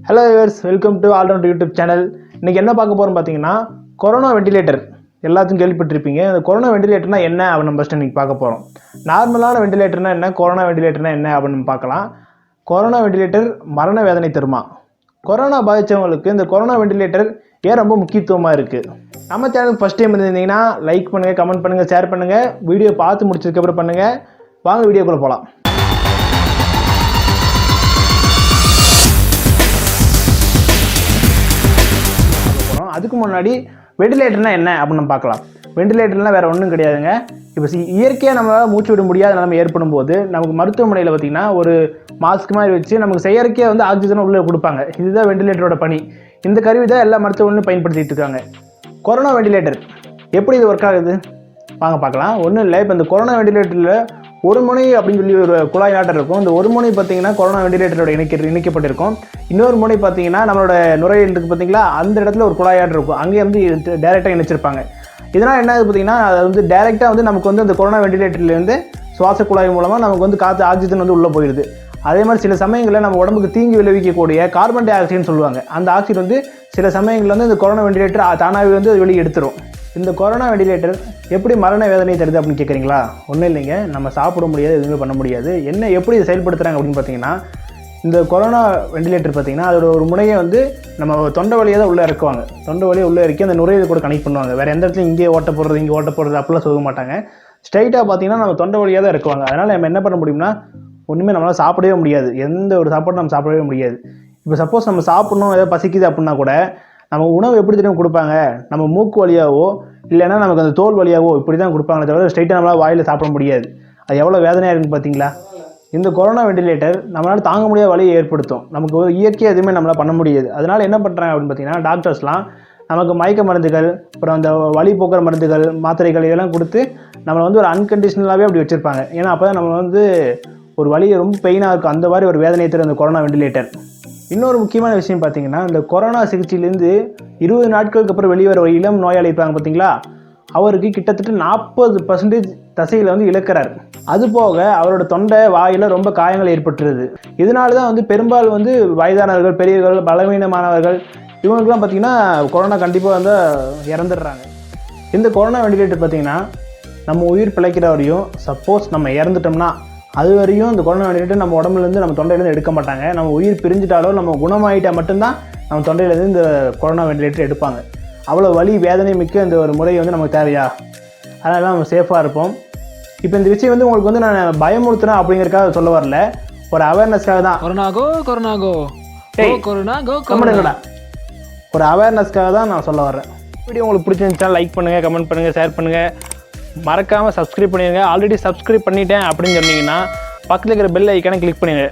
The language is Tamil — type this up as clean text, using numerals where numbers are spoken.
Hello viewers, welcome to allrounder YouTube channel. இன்னைக்கு என்ன பார்க்க போறோம் பாத்தீங்கன்னா கொரோனா வென்டிலேட்டர் எல்லாத்துக்கும் கேள்விப்பட்டிருப்பீங்க. அந்த கொரோனா வென்டிலேட்டர்னா என்ன அப்படி நம்ம ஃபர்ஸ்ட் இன்னைக்கு பார்க்க போறோம். நார்மலான வென்டிலேட்டர்னா என்ன, கொரோனா வென்டிலேட்டர்னா என்ன அப்படி நம்ம பார்க்கலாம். கொரோனா வென்டிலேட்டர் மரண வேதனை தருமா? கொரோனா பாதிச்சவங்களுக்கு இந்த கொரோனா வென்டிலேட்டர் ஏன் ரொம்ப முக்கியத்துவமா இருக்கு? நம்ம சேனலுக்கு ஃபர்ஸ்ட் டைம் இருந்தீங்கன்னா லைக் பண்ணுங்க, கமெண்ட் பண்ணுங்க, ஷேர் பண்ணுங்க. வீடியோ பார்த்து முடிச்சதுக்கு அப்புறம் பண்ணுங்க. வாங்க வீடியோக்குள்ள போலாம். அதுக்கு முன்னாடி வென்டிலேட்டர்னா என்ன அப்படின்னு நம்ம பார்க்கலாம். வென்டிலேட்டர்லாம் வேற ஒன்றும் கிடையாதுங்க. இப்போ இயற்கையாக நம்மளால் மூச்சு விட முடியாத நிலைமை ஏற்படும் போது நமக்கு மருத்துவமனையில் பார்த்தீங்கன்னா ஒரு மாஸ்க் மாதிரி வச்சு நமக்கு செயற்கையாக வந்து ஆக்சிஜன் உள்ளே கொடுப்பாங்க. இதுதான் வென்டிலேட்டரோட பணி. இந்த கருவி தான் எல்லா மருத்துவமனையும் பயன்படுத்திட்டு இருக்காங்க. கொரோனா வென்டிலேட்டர் எப்படி இது ஒர்க் ஆகுது வாங்க பார்க்கலாம். ஒன்றும் இல்லை, இப்போ இந்த கொரோனா வென்டிலேட்டரில் ஒரு முனை அப்படின்னு சொல்லி ஒரு குழாய் நாட்டம் இருக்கும். இந்த ஒரு முனை பார்த்தீங்கன்னா கொரோனா வென்டிலேட்டரோட இணைக்கப்பட்டிருக்கும். இன்னொரு முனை பார்த்தீங்கன்னா நம்மளோட நுரையீரல் இருக்குது பார்த்தீங்களா, அந்த இடத்துல ஒரு குழாயாட்டம் இருக்கும். அங்கே வந்து டேரெக்டாக இணைச்சிருப்பாங்க. இதனால் என்ன பார்த்தீங்கன்னா அது வந்து டேரெக்டாக வந்து நமக்கு வந்து அந்த கொரோனா வென்டிலேட்டர்லேருந்து சுவாச குழாய் மூலமாக நமக்கு வந்து காற்று ஆக்சிஜன் வந்து உள்ளே போயிடுது. அதே மாதிரி சில சமயங்களில் நம்ம உடம்புக்கு தீங்கு விளைவிக்கக்கூடிய கார்பன் டை ஆக்சைடுன்னு சொல்லுவாங்க. அந்த ஆக்சைடு வந்து சில சமயங்களில் வந்து இந்த கொரோனா வென்டிலேட்டர் தானாகவே வந்து வெளியே எடுத்துரும். இந்த கொரோனா வென்டிலேட்டர் எப்படி மரண வேதனை தருது அப்படின்னு கேட்குறீங்களா? ஒன்றும் இல்லைங்க, நம்ம சாப்பிட முடியாது, எதுவுமே பண்ண முடியாது. என்ன எப்படி இதை செயல்படுத்துகிறாங்க அப்படின்னு பார்த்தீங்கன்னா, இந்த கொரோனா வென்டிலேட்டர் பார்த்தீங்கன்னா அதோட ஒரு முனையை வந்து நம்ம தொண்டை வழியாக தான் உள்ளே இறக்குவாங்க. தொண்டை வழியாக உள்ளே இறக்கி அந்த நுரையீரல் கூட கனெக்ட் பண்ணுவாங்க. வேறு எந்த இடத்துலையும் இங்கே ஓட்ட போடுறது அப்படிலாம் சொல்ல மாட்டாங்க. ஸ்ட்ரைட்டாக பார்த்தீங்கன்னா நம்ம தொண்டை வழியாக தான் இறக்குவாங்க. அதனால் நம்ம என்ன பண்ண முடியும்னா ஒன்றுமே நம்மளால் சாப்பிடவே முடியாது. எந்த ஒரு சாப்பாடும் நம்ம சாப்பிடவே முடியாது. இப்போ சப்போஸ் நம்ம சாப்பிட்ணும், ஏதாவது பசிக்குது அப்படின்னா கூட நம்ம உணவு எப்படி தெரியும் கொடுப்பாங்க, நம்ம மூக்கு வழியாவோ இல்லைன்னா நமக்கு அந்த தோல் வழியாவோ இப்படி தான் கொடுப்பாங்களே தவிர ஸ்ட்ரைட்டாக நம்மளால் வாயில் சாப்பிட முடியாது. அது எவ்வளோ வேதனையாக இருக்குன்னு பார்த்தீங்களா? இந்த கொரோனா வென்டிலேட்டர் நம்மளால் தாங்க முடியாத வலியை ஏற்படுத்தும். நமக்கு இயற்கையாக எதுவுமே நம்மளால் பண்ண முடியாது. அதனால் என்ன பண்ணுறாங்க அப்படின்னு பார்த்தீங்கன்னா, டாக்டர்ஸ்லாம் நமக்கு மயக்க மருந்துகள், அப்புறம் அந்த வலி போக்குற மருந்துகள், மாத்திரைகள் இதெல்லாம் கொடுத்து நம்மளை வந்து ஒரு அன்கண்டிஷனலாகவே அப்படி வச்சுருப்பாங்க. ஏன்னா அப்போ தான் நம்ம வந்து ஒரு வலியை ரொம்ப பெயினாக இருக்கும். அந்த மாதிரி ஒரு வேதனையை தரும் அந்த கொரோனா வென்டிலேட்டர். இன்னொரு முக்கியமான விஷயம் பார்த்தீங்கன்னா, இந்த கொரோனா சிகிச்சையிலேருந்து 20 நாட்களுக்கு அப்புறம் வெளியே வர ஒரு இளம் நோயாளி இருப்பாங்க பார்த்தீங்களா, அவருக்கு கிட்டத்தட்ட 40% தசையில் வந்து இழக்கிறார். அது போக அவரோட தொண்டை வாயில் ரொம்ப காயங்கள் ஏற்பட்டுருது. இதனால தான் வந்து பெரும்பாலும் வந்து வயதானவர்கள், பெரியவர்கள், பலவீனமானவர்கள் இவங்களுக்குலாம் பார்த்திங்கன்னா கொரோனா கண்டிப்பாக வந்து இறந்துடுறாங்க. இந்த கொரோனா வென்டிலேட்டர் பார்த்திங்கன்னா நம்ம உயிர் பிழைக்கிற வரையும், சப்போஸ் நம்ம இறந்துட்டோம்னா அது வரையும் இந்த கொரோனா வென்டிலேட்டர் நம்ம உடம்புலேருந்து நம்ம தொண்டையிலேருந்து எடுக்க மாட்டாங்க. நம்ம உயிர் பிரிஞ்சிட்டாலோ நம்ம குணமாயிட்டால் மட்டும்தான் நம்ம தொண்டையிலேருந்து இந்த கொரோனா வென்டிலேட்டர் எடுப்பாங்க. அவ்வளோ வலி வேதனை மிக்க இந்த ஒரு முறை வந்து நமக்கு தேவையா? அதனால நம்ம சேஃபாக இருப்போம். இப்போ இந்த விஷயம் வந்து உங்களுக்கு வந்து நான் பயமுறுத்துறேன் அப்படிங்கிறதுக்காக சொல்ல வரல, ஒரு அவேர்னஸ்க்காக தான். ஒரு அவேர்னஸ்க்காக தான் நான் சொல்ல வர்றேன். வீடியோ உங்களுக்கு பிடிச்சிருந்துச்சா லைக் பண்ணுங்கள், கமெண்ட் பண்ணுங்கள், ஷேர் பண்ணுங்கள். மறக்காமல் சப்ஸ்கிரைப் பண்ணிடுங்க. ஆல்ரெடி சப்ஸ்கிரைப் பண்ணிட்டேன் அப்படின்னு சொன்னீங்கன்னா பக்கத்தில் இருக்கிற பெல் ஐக்கானை கிளிக் பண்ணிடுங்க.